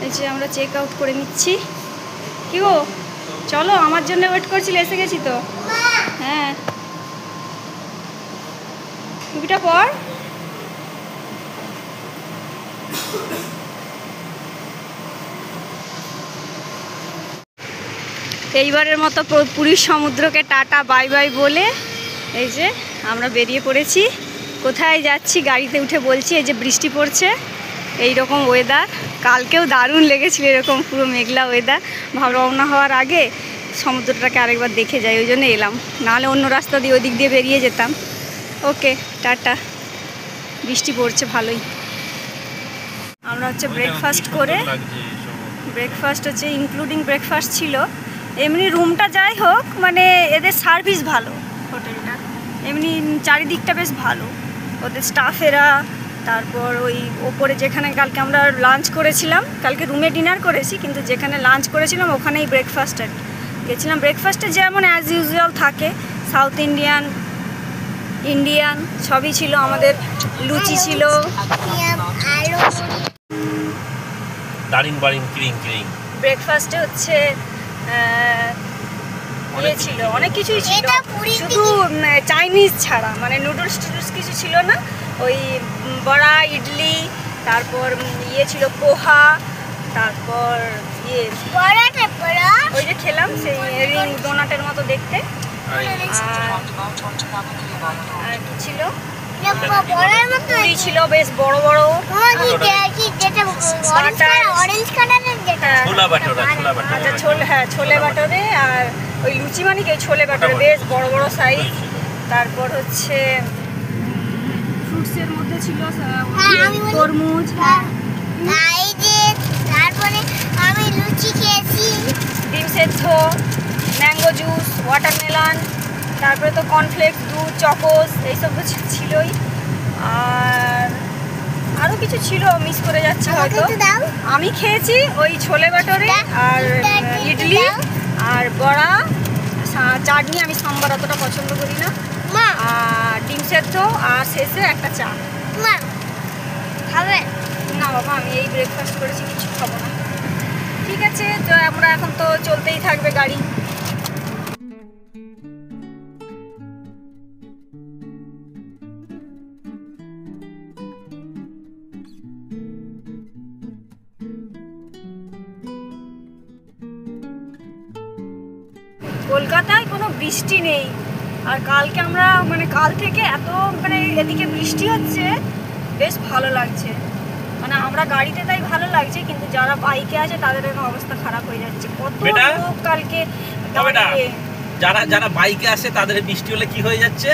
এই যে আমরা চেক আউট করে নিচ্ছি। কি গো, চলো, আমার জন্য ওয়েট করছিলে, এসে গেছি তো। হ্যাঁ, টুপিটা পর। এইবারের মতো পুরীর সমুদ্রকে টাটা বাই বাই বলে এই যে আমরা বেরিয়ে পড়েছি। কোথায় যাচ্ছি গাড়িতে উঠে বলছি, এই যে বৃষ্টি পড়ছে, এই রকম ওয়েদার। কালকেও দারুণ লেগেছিল এরকম পুরো মেঘলা ওয়েদার। রওনা হওয়ার আগে সমুদ্রটাকে আরেকবার দেখে যাই, ওই জন্য এলাম, নাহলে অন্য রাস্তা দিয়ে ওদিক দিয়ে বেরিয়ে যেতাম। ওকে, টাটা। বৃষ্টি পড়ছে ভালোই। আমরা হচ্ছে ব্রেকফাস্ট করে, ব্রেকফাস্ট হচ্ছে ইনক্লুডিং ব্রেকফাস্ট ছিল। এমনি রুমটা যাই হোক, মানে এদের সার্ভিস ভালো হোটেলটা, এমনি চারিদিকটা বেশ ভালো, ওদের স্টাফেরা। তারপর ওই ওপরে যেখানে কালকে আমরা লাঞ্চ করেছিলাম, কালকে রুমে ডিনার করেছি, কিন্তু যেখানে লাঞ্চ করেছিলাম ওখানেই ব্রেকফাস্ট আর গেছিলাম। ব্রেকফাস্টে যেমন অ্যাজ ইউজুয়াল থাকে, সাউথ ইন্ডিয়ান, ইন্ডিয়ান সবই ছিল। আমাদের লুচি ছিল, ব্রেকফাস্টে হচ্ছে ছিল, অনেক কিছুই ছিল, শুধু চাইনিজ ছাড়া, মানে নুডলস টুডলস কিছু ছিল না। ওই বড়া, ইডলি, তারপর ছিল পোহা, তারপর ওই যে খেলাম সেই রিং ডোনাটের মতো দেখতে। আর কি ছিল, পুরি ছিল বেশ বড় বড়, ছোলে বাটরে, আর ওই লুচি মানে কি ছোলে বাটরে বেশ বড় বড় সাইজ। তারপর হচ্ছে ফ্রুটসের মধ্যে ছিল তরমুজ, তারপরে আমি লুচি খেয়েছি, ডিম সেদ্ধ, ম্যাঙ্গো জুস, ওয়াটারমেলন, তারপরে তো কর্নফ্লেক্স, দুধ, চকোস, এইসব তো ছিলই। আর আরও কিছু ছিল, মিস করে যাচ্ছে হয়তো। আমি খেয়েছি ওই ছোলে বাটরে আর ইডলি আর বড়া, চাটনি, আমি সাম্বার অতটা পছন্দ করি না, আর ডিম সেদ্ধ, আর শেষে একটা চা। খাবে না বাবা, আমি এই ব্রেকফাস্ট করেছি, কিছু খাবো না। ঠিক আছে, তো আমরা এখন তো চলতেই থাকবে গাড়ি। কলকাতায় কোনো বৃষ্টি নেই, আর কালকে আমরা মানে কাল থেকে এত মানে এদিকে বৃষ্টি হচ্ছে, বেশ ভালো লাগছে। মানে আমরা গাড়িতে তাই ভালো লাগছে, কিন্তু যারা বাইকে আছে তাদের অবস্থা খারাপ হয়ে যাচ্ছে। কত লোক কালকে, যারা যারা বাইকে আসে তাদের বৃষ্টি হলে কি হয়ে যাচ্ছে।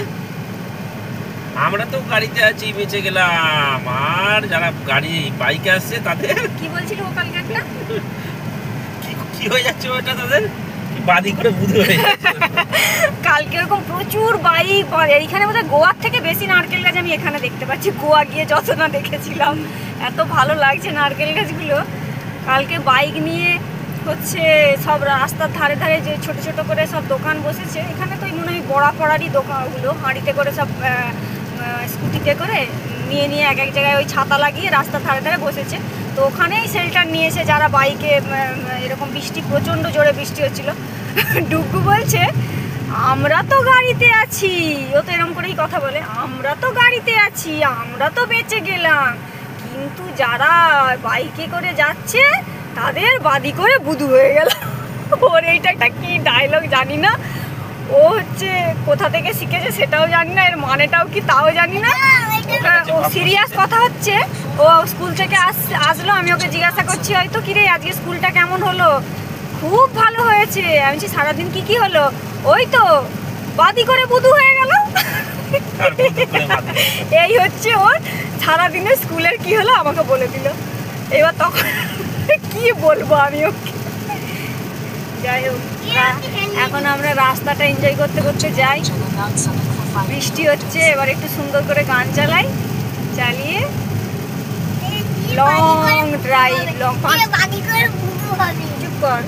আমরা তো গাড়িতে আছি, বেঁচে গেলাম, আর যারা গাড়ি বাইকে আসছে তাদের কি বলছিল ও কালকে একটা কি হয়ে যাচ্ছে, ওটা তাদের বাদি করে বুধ হয়ে যাচ্ছে। কালকে এরকম প্রচুর বাইক, এইখানে বোধহয় গোয়ার থেকে বেশি নারকেল গাছ আমি এখানে দেখতে পাচ্ছি। গোয়া গিয়ে যত না দেখেছিলাম, এত ভালো লাগছে নারকেল গাছগুলো। কালকে বাইক নিয়ে হচ্ছে সব রাস্তার ধারে ধারে যে ছোট ছোট করে সব দোকান বসেছে। এখানে তো মনে হয় বড়া পড়ারই দোকানগুলো, হাঁড়িতে করে সব স্কুটিতে করে নিয়ে নিয়ে এক এক জায়গায় ওই ছাতা লাগিয়ে রাস্তার ধারে ধারে বসেছে। তো ওখানেই শেল্টার নিয়েছে যারা বাইকে, এরকম বৃষ্টি, প্রচণ্ড জোরে বৃষ্টি হচ্ছিল। ডুগু বলছে আমরা তো গাড়িতে আছি, ও তো এরকম করেই কথা বলে, আমরা তো গাড়িতে আছি, আমরা তো বেঁচে গেলাম, কিন্তু যারা বাইকে করে যাচ্ছে তাদের বাদি করে বুধু হয়ে গেল। ওর এইটা একটা কি ডায়লগ জানি না, ও হচ্ছে কোথা থেকে শিখেছে সেটাও জানি না, এর মানেটাও কি তাও জানি না। ও সিরিয়াস কথা হচ্ছে, ও স্কুল থেকে আসলো, আমি ওকে জিজ্ঞাসা করছি হয়তো, কিরে আজকে স্কুলটা কেমন হলো? খুব ভালো হয়েছে। আমি বলছি সারাদিন কি কি হলো? ওই তো বাদি করে বুধু হয়ে গেল। এই হচ্ছে ওর সারাদিনের স্কুলের কি হলো আমাকে বলে দিল। এবার তখন কি বলবো আমি ওকে। যাই হোক, এখন আমরা রাস্তাটা এনজয় করতে করতে যাই। বৃষ্টি হচ্ছে, এবার একটু সুন্দর করে গান চালাই, চালিয়ে লং ড্রাইভ, চুপ কর,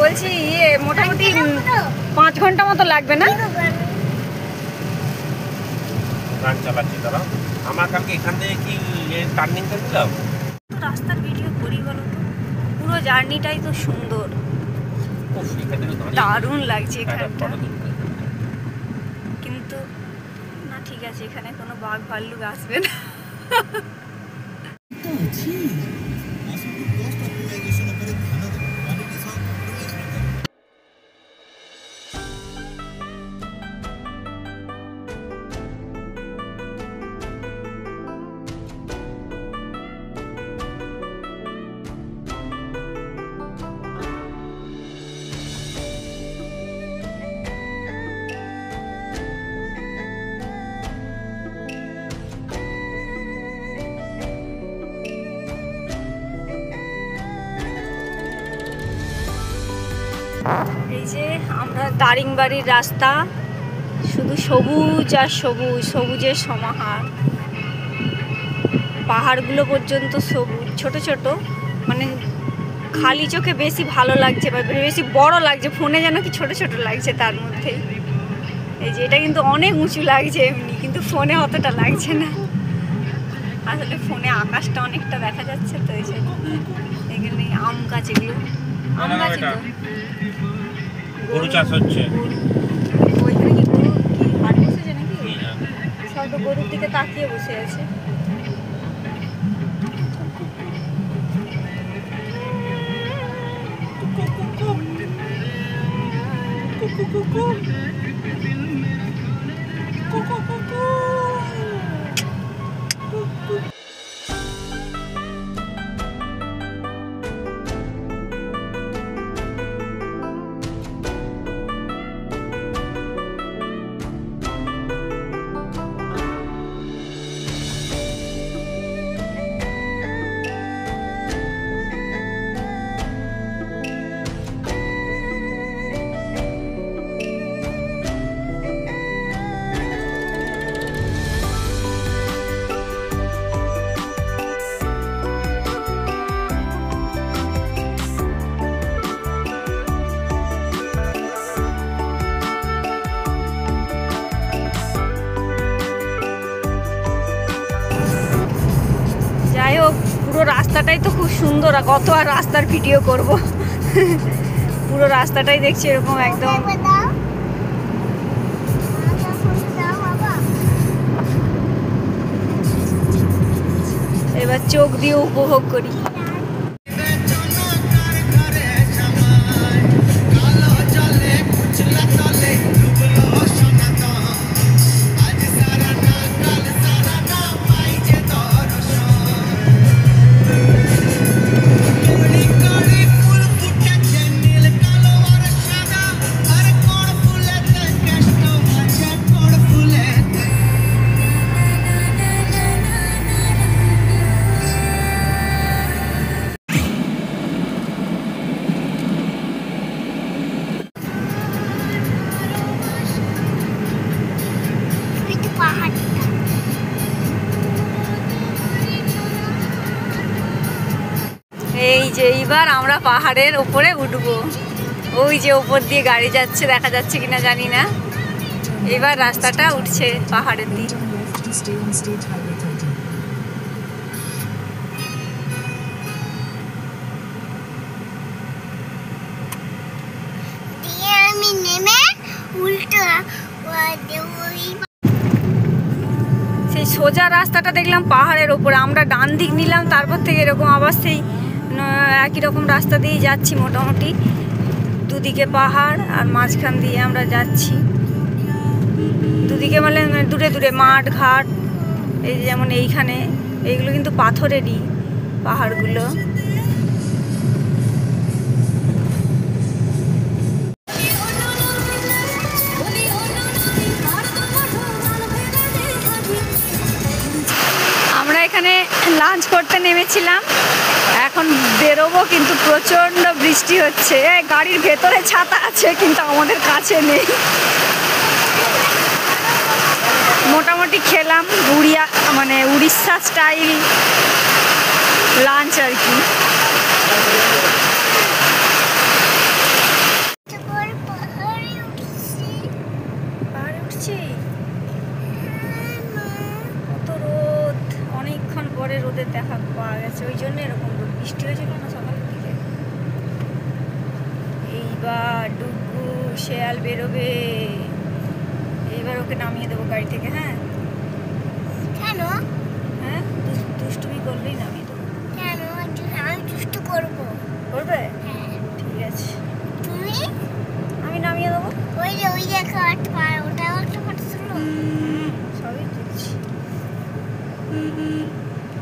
বলছি মোটামুটি 5 ঘন্টা মতো লাগবে না? গান চালাচ্ছি, দাঁড়াও। আমার কালকে এখান থেকে কি টার্নিং করছিলাম, রাস্তার ভিডিও করি জার্নিটাই তো সুন্দর, দারুণ লাগছে এখানটা। কিন্তু না, ঠিক আছে, এখানে কোনো বাঘ ভাল্লুক আসবে না। এই যে আমরা দারিংবাড়ির রাস্তা, শুধু সবুজ আর সবুজ, সবুজের সমাহার। পাহাড়গুলো পর্যন্ত সবুজ, ছোট ছোট, মানে খালি চোখে বেশি ভালো লাগছে বা বেশি বড় লাগছে, ফোনে যেন কি ছোট ছোট লাগছে তার মধ্যেই। এই যে এটা কিন্তু অনেক উঁচু লাগছে এমনি, কিন্তু ফোনে অতটা লাগছে না। আসলে ফোনে আকাশটা অনেকটা দেখা যাচ্ছে তো, এই জন্য। এখানে আম গাছ, এগুলো আম গাছ তো। গরু চাষ হচ্ছে। ওইখানে কি গরু কি হাট বসেছে নাকি? সব তো গরুর দিকে তাকিয়ে বসে আছে। যাই হোক, পুরো রাস্তাটাই তো খুব সুন্দর। আর কত আর রাস্তার ভিডিও করব, পুরো রাস্তাটাই দেখছি এরকম একদম। এবার চোখ দিয়ে উপভোগ করি। এই যে এইবার আমরা পাহাড়ের উপরে উঠবো। ওই যে উপর দিয়ে গাড়ি যাচ্ছে, দেখা যাচ্ছে কিনা জানি না। এবার রাস্তাটা উঠছে পাহাড়ের দিকে। আমি নেমে উল্টো সেই সোজা রাস্তাটা দেখলাম পাহাড়ের ওপরে, আমরা ডান দিক নিলাম, তারপর থেকে এরকম আবার সেই একই রকম রাস্তা দিয়েই যাচ্ছি। মোটামুটি দুদিকে পাহাড় আর মাঝখান দিয়ে আমরা যাচ্ছি। দুদিকে মানে দূরে দূরে মাঠ ঘাট। এই যেমন এইখানে, এইগুলো কিন্তু পাথরেরই পাহাড়গুলো। আমরা এখানে লাঞ্চ করতে নেমেছিলাম, এখন বেরোবো, কিন্তু প্রচণ্ড বৃষ্টি হচ্ছে। গাড়ির ভেতরে ছাতা আছে, কিন্তু আমাদের কাছে নেই। মোটামুটি খেলাম মানে উড়িষ্যা স্টাইল লাঞ্চ আর কি। পাহাড়ে উঠছি, কত রোদ, অনেকক্ষণ পরে রোদের দেখা পাওয়া গেছে। ওই জন্য এরকম রোদ। বৃষ্টি হয়েছিল না সকালের দিকে, ডুগা ডুগু শেয়াল বেরোবে। এইবার ওকে নামিয়ে দেবো গাড়ি থেকে। হ্যাঁ কেন? হ্যাঁ দুষ্টুমি করলেই নামিয়ে দেবো। কেন? আমি দুষ্টু করবো। করবে? হ্যাঁ। ঠিক আছে, তুমি? আমি নামিয়ে দেবো। ওই যে একটা পায়, ওটাও একটা ফটো তুলো। সবই তুলছি।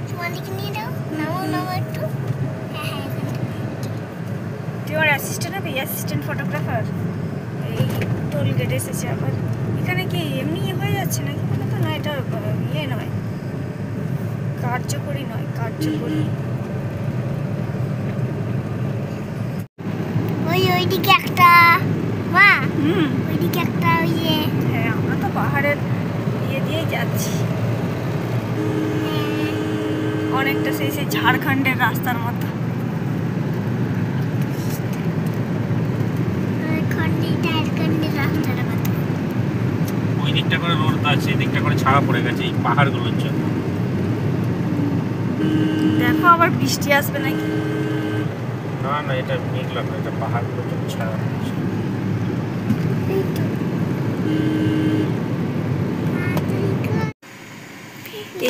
তোমাদেরকে নিয়ে দাও, নামো একটু। হ্যাঁ হ্যাঁ এখানে। তুই আমার অ্যাসিস্ট্যান্ট হবে, অ্যাসিস্ট্যান্ট ফটোগ্রাফার। এই টোল গেট এসেছে আবার। এখানে কি এমনি হয়ে যাচ্ছে নাকি? মানে তো না, এটা ইয়ে নয়, কার্যকরী নয়, কার্যকরী। ওইদিকে একটা মা, হুম, ওইদিকে একটা ওই যে হ্যাঁ আমরা তো পাহাড়ের ইয়ে দিয়েই যাচ্ছি, অনেকটা সেই ঝাড়খণ্ডের রাস্তার মতো। ঝাড়খণ্ডের রাস্তাটা কত। ওই দিকটা করে রোড আছে, এই দিকটা করে ছাড়া পড়ে গেছে এই পাহাড়গুলোর জন্য। দেখো আবার বৃষ্টি আসবে নাকি। না না, এটা মেঘলা না, এটা পাহাড়গুলোর জন্য ছাড়া পড়েছে।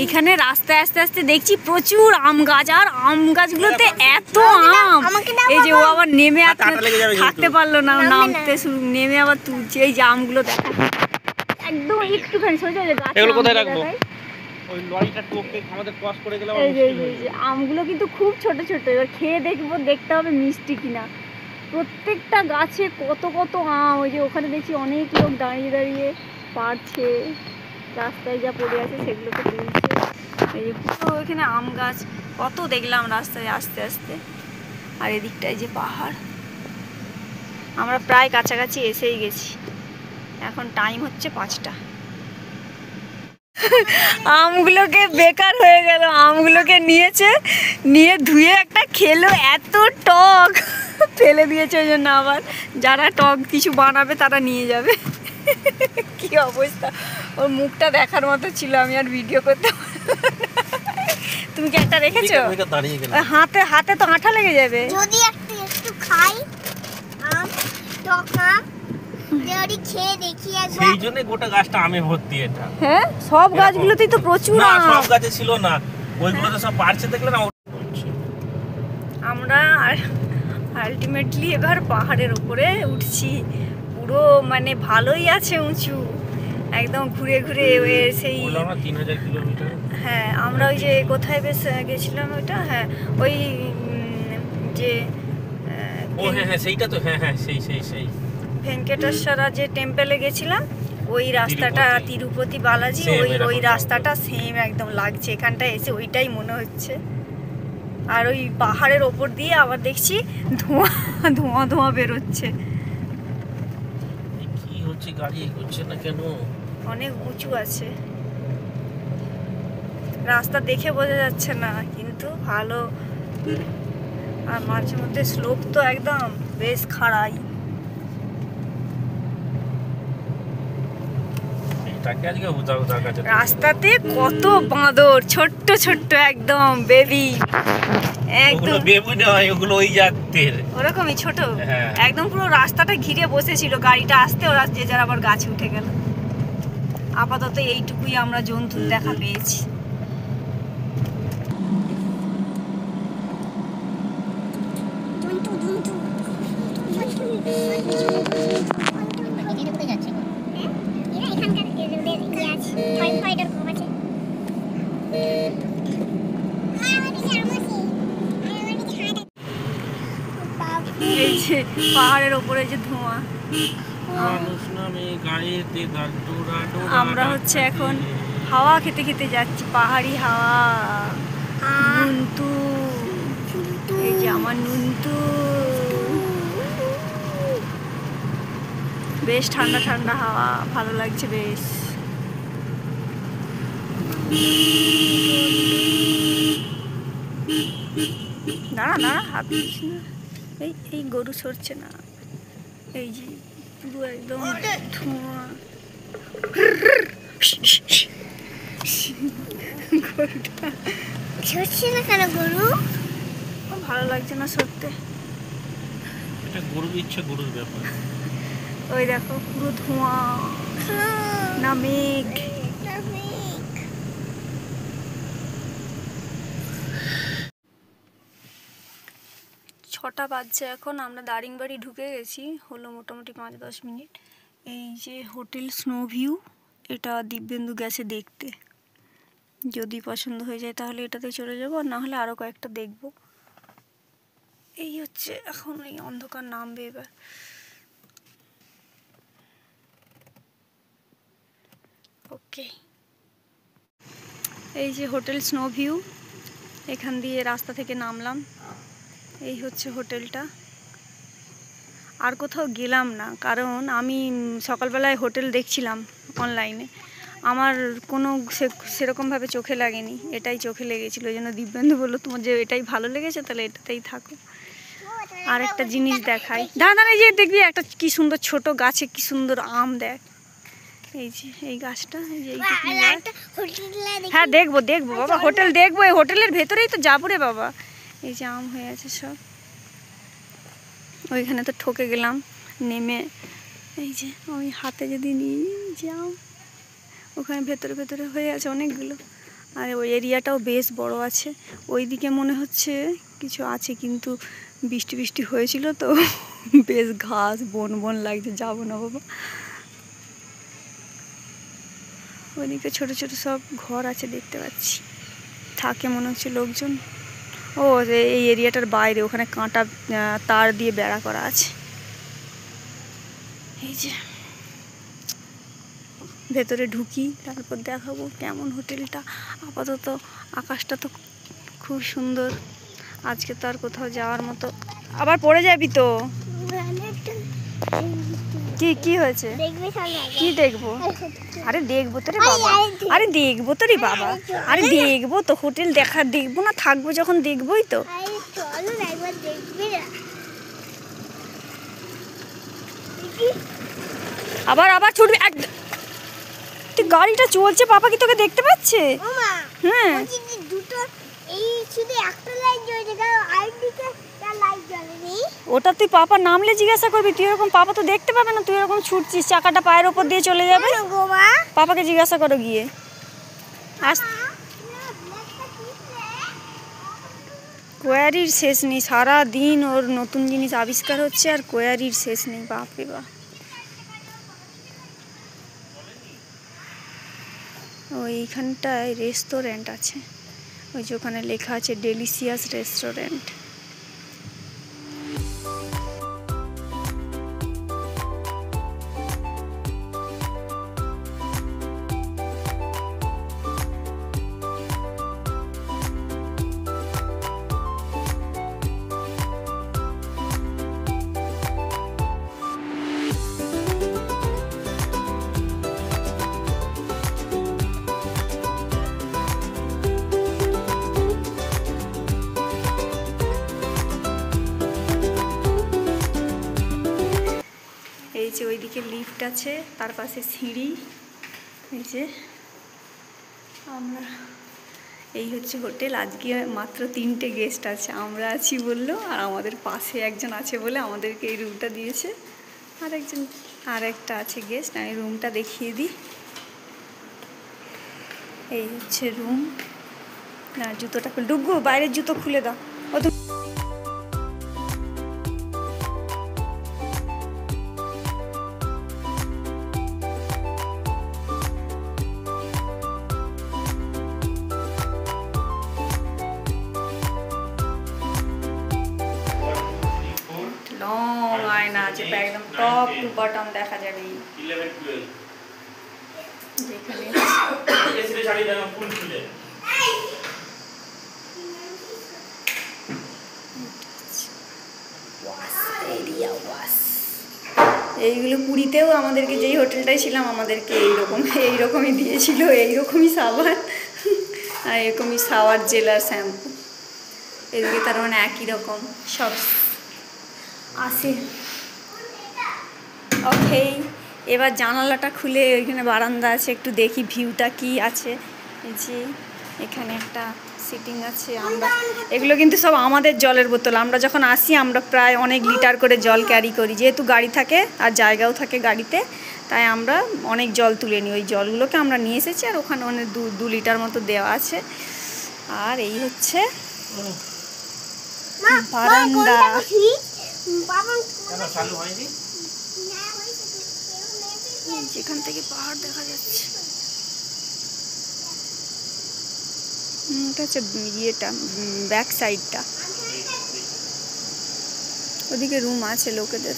এইখানে রাস্তায় আস্তে আস্তে দেখছি প্রচুর আম গাছ, আর আম গাছগুলোতে এত আম। এই যে ও আবার নেমে থাকতে পারলো না, নামতে শুরু, নেমে আবার তুলছে। এই যে আমগুলো দেখা একদম একটুখানি সোজা গাছ। এগুলো কোথায় রাখবো? ওই লরিটা টোপকে আমাদের ক্রস করে গেলে এই যে আমগুলো কিন্তু খুব ছোট ছোট। এবার খেয়ে দেখতে হবে মিষ্টি কিনা। প্রত্যেকটা গাছে কত কত আম। ওই যে ওখানে দেখছি অনেক লোক দাঁড়িয়ে দাঁড়িয়ে পাড়ছে, রাস্তায় যা পড়ে আছে সেগুলোকে তুলছে। এই যে পুরো এখানে আম গাছ কত দেখলাম রাস্তায় আস্তে আস্তে। আর এদিকটায় যে পাহাড়। আমরা প্রায় কাছাকাছি এসেই গেছি। এখন টাইম হচ্ছে 5টা। আমগুলোকে বেকার হয়ে গেল, আমগুলোকে নিয়ে ধুয়ে একটা খেলো, এত টক ফেলে দিয়েছে। ওই জন্য আবার যারা টক কিছু বানাবে তারা নিয়ে যাবে। কি অবস্থা, ওর মুখটা দেখার মতো ছিল, আমি আর ভিডিও করতে। তুমি কি একটা রেখেছো? হাতে তো আঠা লেগে যাবে। যদি একটু খাই আম, টক আম, যদি খেয়ে দেখি একবার। সেই জন্য গোটা গাছটা আমে ভর্তি এটা। হ্যাঁ, সব গাছগুলোতেই তো প্রচুর না, আম। সব গাছে ছিল না, ওইগুলো তো সব পারছে দেখলে না। আমরা আলটিমেটলি এবার পাহাড়ের উপরে উঠছি। পুরো মানে ভালোই আছে উঁচু, একদম ঘুরে ঘুরে সেই 3000 কিলোমিটার। হ্যাঁ, আমরা ওই যে কোথায় বেশ গেছিলাম ওইটা, হ্যাঁ ওই যে ও হ্যাঁ সেইটা তো, হ্যাঁ সেই ভেঙ্কটেশ্বরা যে টেম্পলে গেছিলাম, ওই রাস্তাটা তিরুপতি বালাজি, ওই রাস্তাটা সেম একদম লাগছে। এখানটায় এসে ওইটাই মনে হচ্ছে। আর ওই পাহাড়ের ওপর দিয়ে আবার দেখছি ধোঁয়া বেরোচ্ছে। কি হচ্ছে, গাড়ি এগোচ্ছে না কেন? অনেক উঁচু আছে, রাস্তা দেখে বোঝা যাচ্ছে না, কিন্তু ভালো। আর মাঝে মধ্যে স্লোপ তো একদম বেশ খাড়াই। রাস্তাতে কত বাঁদর, ছোট্ট ছোট্ট একদম বেবি, একদম বেবি নয়, ওগুলো ওই জাতের, ওরকমই ছোট। হ্যাঁ। একদম পুরো রাস্তাটা ঘিরে বসেছিল, গাড়িটা আসতে ওরা যে যার আবার গাছে উঠে গেল। আপাতত এইটুকুই আমরা জন্তুর দেখা পেয়েছি। এই যে পাহাড়ের ওপরে যে ধোঁয়া, আমরা হচ্ছে এখন হাওয়া খেতে খেতে যাচ্ছি, পাহাড়ি হাওয়া। নুনতু, এই যে আমার নুনতু, বেশ ঠান্ডা ঠান্ডা হাওয়া, ভালো লাগছে বেশ। দাঁড়া হাত দিস না, এই গরু সরছে না। এই যে পুরো একদম ধোঁয়া। গরুটা সরছে না কেন গরু? ভালো লাগছে না সরতে। যেটা গরুর ইচ্ছে গরুর ব্যাপার। ওই দেখো পুরো ধোঁয়া না মেঘ। 6টা বাজছে এখন, আমরা দারিংবাড়ি ঢুকে গেছি, হলো মোটামুটি 5-10 মিনিট। এই যে হোটেল স্নো ভিউ, এটা দিব্যেন্দু গেছে দেখতে, যদি পছন্দ হয়ে যায় তাহলে এটাতে চলে যাবো, আর না হলে আরও কয়েকটা দেখবো। এই হচ্ছে এখন এই অন্ধকার নামবে এবার। ওকে, এই যে হোটেল স্নো ভিউ, এখান দিয়ে রাস্তা থেকে নামলাম। এই হচ্ছে হোটেলটা। আর কোথাও গেলাম না, কারণ আমি সকালবেলায় হোটেল দেখছিলাম অনলাইনে, আমার কোনো সেরকমভাবে চোখে লাগেনি, এটাই চোখে লেগেছিলো। ওই জন্য দিব্যেন্দু বললো তোমার যে এটাই ভালো লেগেছে তাহলে এটাতেই থাকো। আর একটা জিনিস দেখাই, দাঁড়া যে দেখবি একটা কি সুন্দর ছোট গাছে কি সুন্দর আম দেখ। এই যে এই গাছটা, এই যে এইটুকু গাছ। হ্যাঁ দেখবো দেখবো বাবা, হোটেল দেখবো, এই হোটেলের ভেতরেই তো যাবো রে বাবা। এই যে আম হয়ে আছে সব, ওইখানে তো ঠকে গেলাম নেমে। এই যে আমি হাতে যদি নিই যে আম, ওখানে ভেতরে ভেতরে হয়ে আছে অনেকগুলো। আর ওই এরিয়াটাও বেশ বড় আছে, ওইদিকে মনে হচ্ছে কিছু আছে, কিন্তু বৃষ্টি বৃষ্টি হয়েছিল তো বেশ ঘাস বন বন লাগছে, যাবো না বাবা। ওইদিকে ছোট ছোট সব ঘর আছে দেখতে পাচ্ছি, থাকে মনে হচ্ছে লোকজন। ও এই এরিয়াটার বাইরে, ওখানে কাঁটা তার দিয়ে বেড়া করা আছে। এই যে ভেতরে ঢুকি, তারপর দেখাবো কেমন হোটেলটা। আপাতত আকাশটা তো খুব সুন্দর, আজকে তো আর কোথাও যাওয়ার মতো। আবার পড়ে যাবি তো। কি কি হয়েছে, কি দেখবো? আরে দেখবো তো রে বাবা, আরে দেখবো তো রে বাবা, আরে দেখবো তো, হোটেল দেখা দেখবো না থাকবো যখন দেখবোই তো। আবার আবার ছুটবি, তুই গাড়িটা চলছে, পাপা কি তোকে দেখতে পাচ্ছে? হ্যাঁ দুটো, এই শুধু একটা লাইট জ্বলছে, কারণ আরেকদিকে লাইট জ্বলেনি। ওটা তুই পাপা নামলে জিজ্ঞাসা করবি, তুই এরকম পাপা তো দেখতে পাবে না, তুই এরকম ছুটছিস, চাকাটা পায়ের ওপর দিয়ে চলে যাবে। পাপাকে জিজ্ঞাসা করো গিয়ে। আস, কোয়ারির শেষ নেই, সারা দিন ওর নতুন জিনিস আবিষ্কার হচ্ছে, আর কোয়ারির শেষ নেই, বাপরে বাপ। ওইখানটায় রেস্টুরেন্ট আছে, ওই যে ওখানে লেখা আছে ডেলিশিয়াস রেস্টুরেন্ট। এই যে ওইদিকে লিফট আছে, তার পাশে সিঁড়ি। এই যে আমরা, এই হচ্ছে হোটেল। আজকে মাত্র 3টে গেস্ট আছে, আমরা আছি বললো, আর আমাদের পাশে একজন আছে বলে আমাদেরকে এই রুমটা দিয়েছে। আর একটা আছে গেস্ট, আমি রুমটা দেখিয়ে দিই। এই হচ্ছে রুম। না জুতোটা ডুববো, বাইরের জুতো খুলে দাও। ও তো লং আয়না আছে, একদম টপ টু বটম দেখা যাবে। যেখানে এইগুলো পুরীতেও আমাদেরকে, যেই হোটেলটাই ছিলাম আমাদেরকে এইরকমই দিয়েছিল, এইরকমই সাবান আর এরকমই শাওয়ার জেল আর শ্যাম্পু। এদিকে তার মানে একই রকম সব আছে। ওকে, এবার জানালাটা খুলে, ওইখানে বারান্দা আছে, একটু দেখি ভিউটা কি আছে। এই যে এখানে একটা সিটিং আছে। আমরা এগুলো কিন্তু সব আমাদের জলের বোতল। আমরা যখন আসি আমরা প্রায় অনেক লিটার করে জল ক্যারি করি, যেহেতু গাড়ি থাকে আর জায়গাও থাকে গাড়িতে, তাই আমরা অনেক জল তুলে নিই। ওই জলগুলোকে আমরা নিয়ে এসেছি, আর ওখানে অনেক 2 লিটার মতো দেওয়া আছে। আর এই হচ্ছে বারান্দা। যেখান থেকে পাহাড় দেখা যাচ্ছে, এটা হচ্ছে ইয়েটা, ব্যাক সাইডটা। ওদিকে রুম আছে লোকেদের।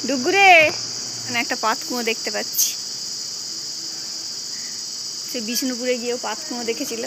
ডুগুরে মানে একটা পাতকুয়ো দেখতে পাচ্ছি। সে বিষ্ণুপুরে গিয়েও পাতকুয়ো দেখেছিল।